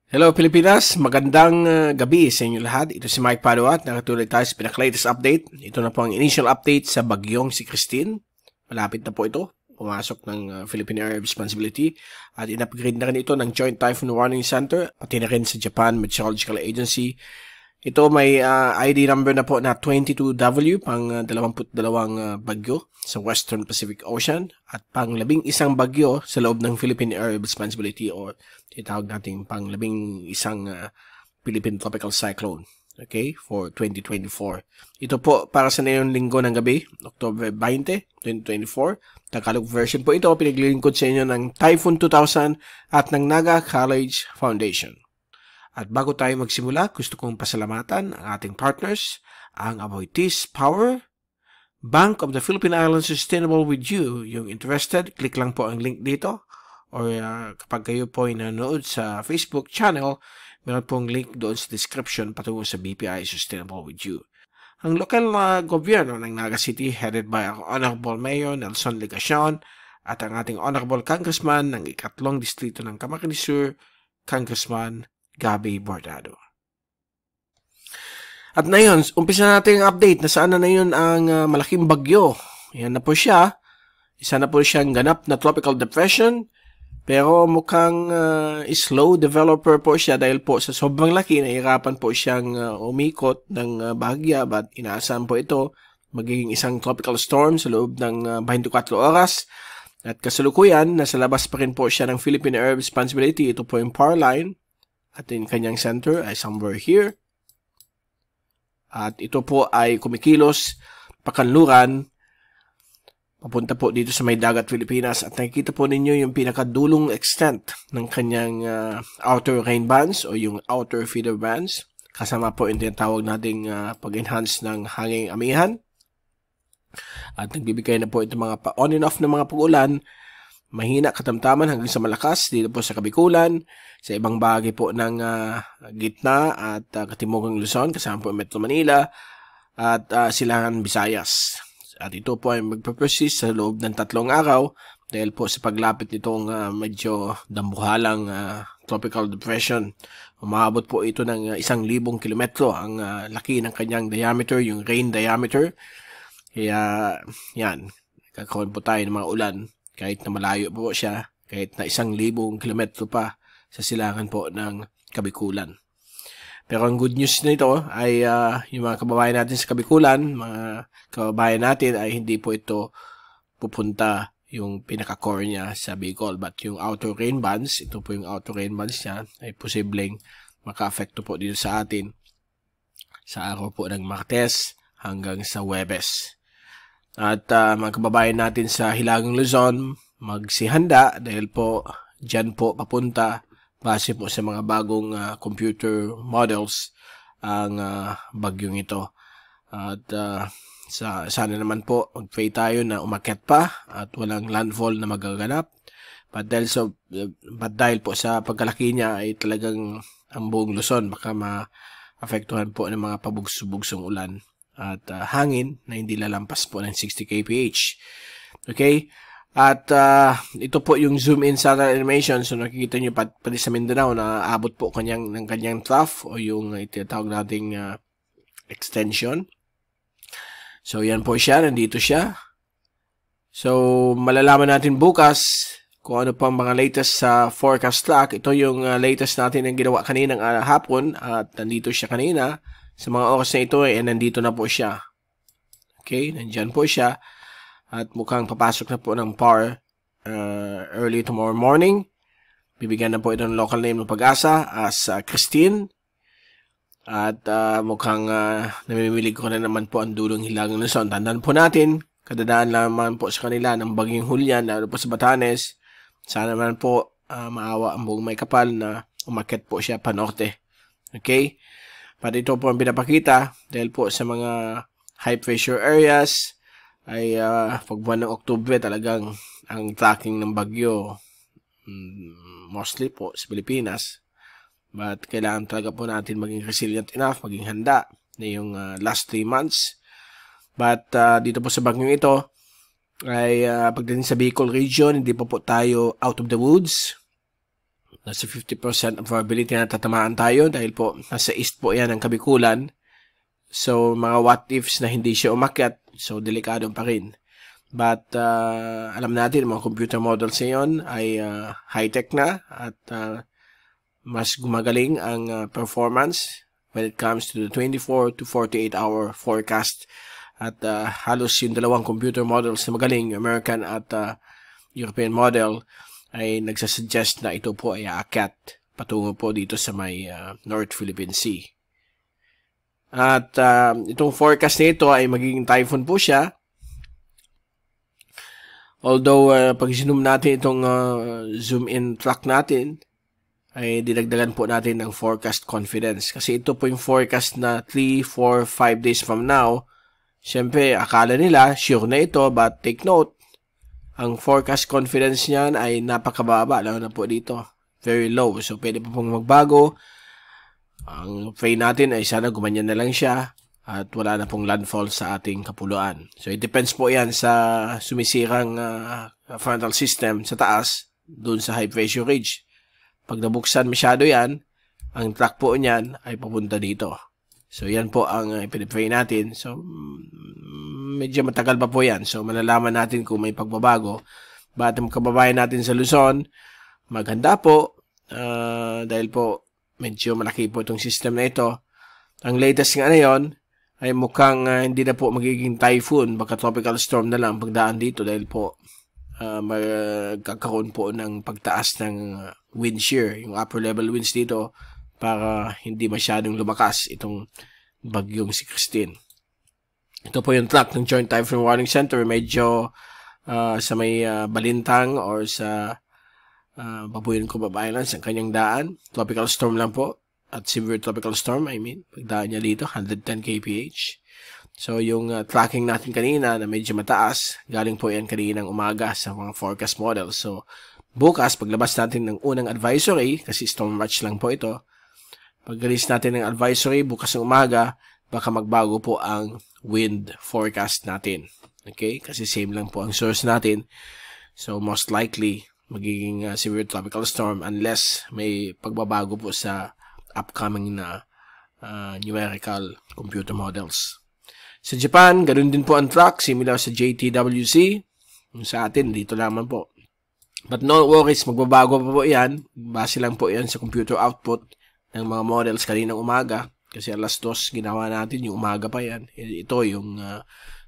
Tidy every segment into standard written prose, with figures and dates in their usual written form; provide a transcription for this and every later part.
Hello Pilipinas, magandang gabi sa inyo lahat. Ito si Mike Padua at nakatuloy tayo sa pinaka-latest update. Ito na po ang initial update sa bagyong si Christine. Malapit na po ito. Pumasok ng Philippine Area of Responsibility at in-upgrade na rin ito ng Joint Typhoon Warning Center pati na rin sa Japan Meteorological Agency. Ito may ID number na po na 22W pang 22 bagyo sa Western Pacific Ocean at pang 11 bagyo sa loob ng Philippine Area of Responsibility or tinatawag natin pang 11 Philippine Tropical Cyclone, okay, for 2024. Ito po para sa ngayong linggo ng gabi, October 20, 2024. Tagalog version po ito, pinaglilingkod sa inyo ng Typhoon 2000 at ng Naga College Foundation. At bago tayo magsimula, gusto kong pasalamatan ang ating partners, ang Aboitiz Power, Bank of the Philippine Islands Sustainable with You. Yung interested, click lang po ang link dito. Or kapag kayo po ay nanonood sa Facebook channel, meron pong link doon sa description patungo sa BPI Sustainable with You. Ang lokal na gobyerno ng Naga City, headed by ang Honorable Mayor Nelson Legacion at ang ating Honorable Congressman ng ikatlong distrito ng Camarines Sur, Congressman Gabby Bordado. At ngayon, umpisa natin ang update na saan na yun ang malaking bagyo. Yan na po siya. Isa na po siyang ganap na tropical depression. Pero mukhang slow developer po siya dahil po sa sobrang laki, nahihirapan po siyang umikot ng bahagya. But inaasahan po ito magiging isang tropical storm sa loob ng 24 oras. At kasalukuyan, nasa labas pa rin po siya ng Philippine Area of Responsibility. Ito po yung power line. At yung kanyang center ay somewhere here. At ito po ay kumikilos pakanluran papunta po dito sa may dagat Pilipinas. At nakikita po ninyo yung pinakadulong extent ng kanyang outer rain bands o yung outer feeder bands. Kasama po yung tinatawag nating pag-enhance ng hanging amihan. At nagbibigay na po ito mga on and off na mga pag-ulan. Mahina katamtaman hanggang sa malakas dito po sa Kabikulan, sa ibang bahagi po ng gitna at katimugang Luzon, kasama po Metro Manila at Silangan, Visayas. At ito po ay magpe-persist sa loob ng 3 araw dahil po sa paglapit nitong medyo dambuhalang tropical depression. Umabot po ito ng 1,000 kilometro ang laki ng kanyang diameter, yung rain diameter. Kaya yan, kakaroon po tayo ng mga ulan. Kahit na malayo po siya, kahit na 1,000 kilometro pa sa silangan po ng Kabikulan. Pero ang good news nito ay yung mga kababayan natin sa Kabikulan, mga kababayan natin ay hindi po ito pupunta yung pinaka-core niya sa Bicol. But yung outer rain bands, ito po yung outer rain bands niya, ay posibleng maka-affecto po dito sa atin sa araw po ng Martes hanggang sa Huwebes. At mga kababayan natin sa Hilagang Luzon, magsihanda dahil po dyan po papunta base po sa mga bagong computer models ang bagyong ito. At sana naman po mag-pray tayo na umakyat pa at walang landfall na magaganap. But dahil po sa pagkalaki niya ay talagang ang buong Luzon baka ma-afektuhan po ng mga pabugso-bugsong ulan at hangin na hindi lalampas po ng 60 kph. Okay? At ito po yung zoom in satellite animation. So nakikita nyo pati sa Mindanao na abot po ng kanyang trough o yung itinatawag nating extension. So yan po siya, nandito siya. So malalaman natin bukas kung ano pang mga latest sa forecast track. Ito yung latest natin ang ginawa kaninang hapon at nandito siya kanina. Sa mga oras na ito, nandito na po siya. Okay, nandyan po siya. At mukhang papasok na po ng power early tomorrow morning. Bibigyan na po ito ng local name ng Pag-asa as Christine. At mukhang namimilig ko na naman po ang dulong Hilagang Luzon. Tandaan po natin, kadadaan naman po sa kanila ng Bagyong Julian, lalo po sa Batanes. Sana naman po maawa ang buong may kapal na umakyat po siya pa norte. Okay? Pati ito po ang pinapakita dahil po sa mga high pressure areas ay pag buwan ng Oktubre talagang ang tracking ng bagyo mostly po sa Pilipinas. But kailangan talaga po natin maging resilient enough, maging handa na yung last 3 months. But dito po sa bagyong ito ay pagdating sa Bicol region, hindi pa po tayo out of the woods. nasa 50% probability na tatamaan tayo dahil po nasa east po yan ang Kabikulan. So, mga what ifs na hindi siya umakyat, so delikado pa rin. But, alam natin, mga computer models ngayon ay high-tech na at mas gumagaling ang performance when it comes to the 24 to 48 hour forecast. At halos yung dalawang computer models na magaling, American at European model, ay nagsasuggest na ito po ay aakyat patungo po dito sa may North Philippine Sea. At itong forecast nito ay magiging typhoon po siya. Although pag zoom natin itong zoom in track natin, ay dinagdagan po natin ng forecast confidence. Kasi ito po yung forecast na 3, 4, 5 days from now. Siyempre, akala nila sure na ito, but take note, ang forecast confidence niyan ay napakababa, lalo na po dito. Very low. So, pwede po pong magbago. Ang pray natin ay sana gumanyan na lang siya at wala na pong landfall sa ating kapuluan. So, it depends po yan sa sumisirang frontal system sa taas, dun sa high pressure ridge. Pag nabuksan masyado yan, ang track po niyan ay papunta dito. So, yan po ang ipinipray natin. So, medyo matagal pa po yan. So, malalaman natin kung may pagbabago. But ang kababayan natin sa Luzon, maganda po. Dahil po, medyo malaki po itong system na ito. Ang latest nga na yun, ay mukhang hindi na po magiging typhoon. Baka tropical storm na lang pagdaan dito. Dahil po, magkakaroon po ng pagtaas ng wind shear. Yung upper level winds dito, para hindi masyadong lumakas itong bagyong si Christine. Ito po yung track ng Joint Typhoon Warning Center. Medyo sa may Balintang or sa Babuyan Cubao Islands ang kanyang daan. Tropical storm lang po. At severe tropical storm, pagdaan niya dito, 110 kph. So, yung tracking natin kanina na medyo mataas, galing po yan kaninang umaga sa mga forecast models. So, bukas, paglabas natin ng unang advisory, kasi storm watch lang po ito, pag-release natin ng advisory bukas ng umaga, baka magbago po ang wind forecast natin. Okay? Kasi same lang po ang source natin. So, most likely, magiging severe tropical storm unless may pagbabago po sa upcoming na numerical computer models. Sa Japan, ganun din po ang track, similar sa JTWC. Sa atin, dito lamang po. But no worries, magbabago pa po yan. Base lang po yan sa computer output ng mga models kaninang umaga. Kasi alas 2, ginawa natin yung umaga pa yan. Ito yung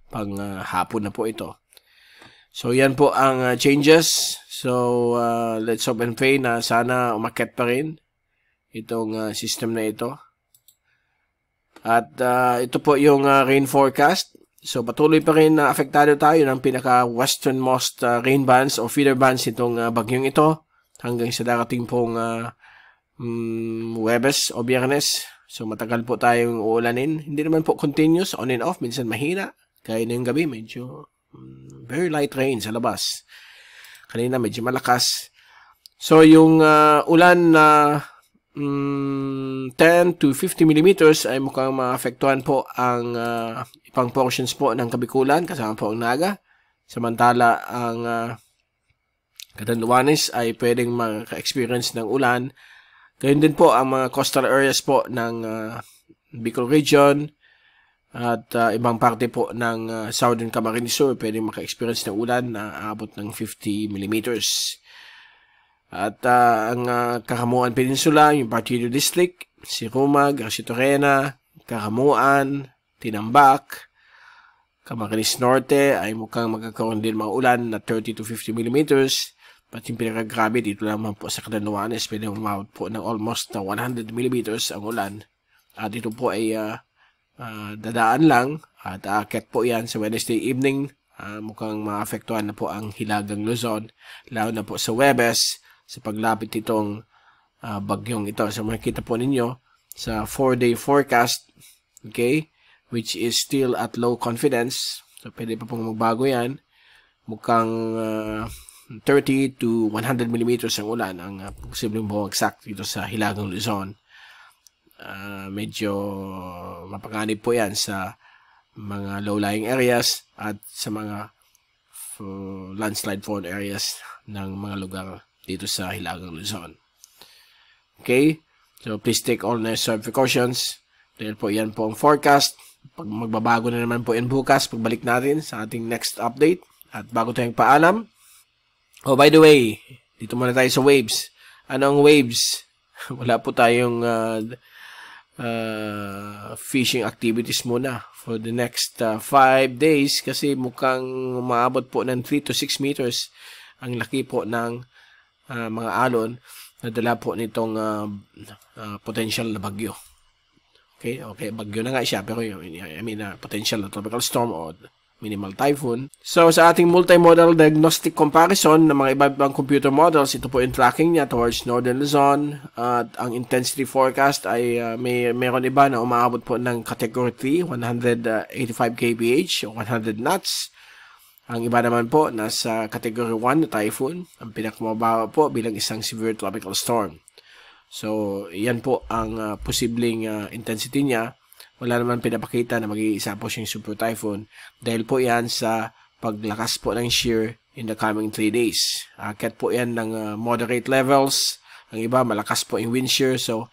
pang hapon na po ito. So, yan po ang changes. So, let's hope and pray na sana umakyat pa rin itong system na ito. At ito po yung rain forecast. So, patuloy pa rin na apektado tayo ng pinaka-westernmost rain bands o feeder bands itong bagyong ito hanggang sa darating pong Huwebes o Biyernes. So, matagal po tayong uulanin. Hindi naman po continuous, on and off. Minsan mahina. Kaya na yung gabi, medyo very light rain sa labas. Kanina, medyo malakas. So, yung ulan na 10 to 50 millimeters ay mukhang maapektuhan po ang ibang portions po ng Kabikulan, kasama po ang Naga. Samantala, ang Catanduanes ay pwedeng maka-experience ng ulan. Gayun din po ang mga coastal areas po ng Bicol Region at ibang parte po ng Southern Camarines Sur pwedeng maka-experience ng ulan na aabot ng 50 millimeters. At ang Karamuan Peninsula, yung Partido District, Sirumag, Garcia-Torena, Karamuan, Tinambak, Camarines Norte ay mukhang magkakaroon din mga ulan na 30 to 50 millimeters. At yung pinakagrabe dito naman po sa Catanduanes, pwede umabot po ng almost 100 millimeters ang ulan. At ito po ay dadaan lang at aakyat po yan sa Wednesday evening. Mukhang maapektuhan na po ang Hilagang Luzon, lalo na po sa Huwebes sa paglapit itong bagyong ito. So makikita po ninyo sa 4-day forecast, okay, which is still at low confidence. So pwede pa pong magbago yan. Mukhang 30 to 100 millimeters ang ulan ang posibleng bumagsak dito sa Hilagang Luzon. Medyo mapanganib po yan sa mga low-lying areas at sa mga landslide prone areas ng mga lugar dito sa Hilagang Luzon. Okay? So, please take all necessary precautions. Dahil po, yan po ang forecast. Pag magbabago na naman po yan bukas, pagbalik natin sa ating next update. At bago tayong paalam, oh, by the way, dito muna tayo sa waves. Ano ang waves? Wala po tayong fishing activities muna for the next 5 days kasi mukhang umaabot po ng 3 to 6 meters ang laki po ng mga alon na dala po nitong potential na bagyo. Okay, bagyo na nga siya pero potential na tropical storm o minimal typhoon. So, sa ating multimodal diagnostic comparison ng mga iba-ibang computer models, ito po yung tracking niya towards Northern Luzon. At ang intensity forecast ay meron iba na umaabot po ng Category 3, 185 kph o 100 knots. Ang iba naman po nasa Category 1 na typhoon. Ang pinakamababa po bilang isang severe tropical storm. So, yan po ang posibleng intensity niya. Wala naman pinapakita na mag-iisa po siyang super typhoon dahil po yan sa paglakas po ng shear in the coming 3 days. Akit po yan ng moderate levels. Ang iba, malakas po yung wind shear. So,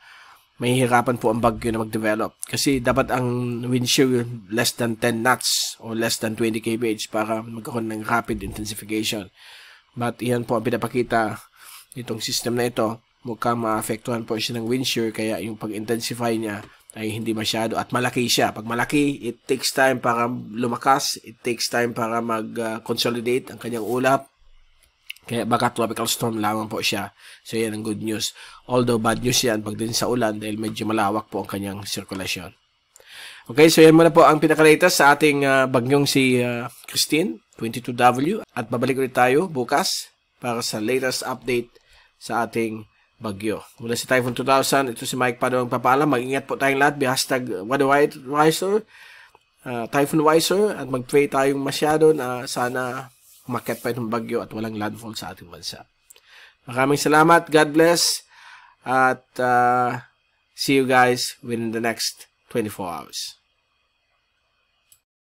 mahihirapan po ang bagyo na mag-develop. Kasi dapat ang wind shear less than 10 knots or less than 20 kph para magkaroon ng rapid intensification. But yan po ang pinapakita nitong system na ito. Mukhang maapektuhan po siya ng wind shear kaya yung pag-intensify niya ay hindi masyado at malaki siya. Pag malaki, it takes time para lumakas. It takes time para mag-consolidate ang kanyang ulap. Kaya baka tropical storm lamang po siya. So yan ang good news. Although bad news yan pag din sa ulan dahil medyo malawak po ang kanyang sirkulasyon. Okay, so yan muna po ang pinaka-latest sa ating bagyong si Christine, 22W. At babalik ulit tayo bukas para sa latest update sa ating bagyo. Mula si Typhoon 2000, ito si Mike Pado ang papaalam. Mag-ingat po tayong lahat. Hashtag WeatherWiser, Typhoon Wiser, at mag-pray tayong masyado na sana umakyat pa itong bagyo at walang landfall sa ating bansa. Maraming salamat. God bless. At see you guys within the next 24 hours.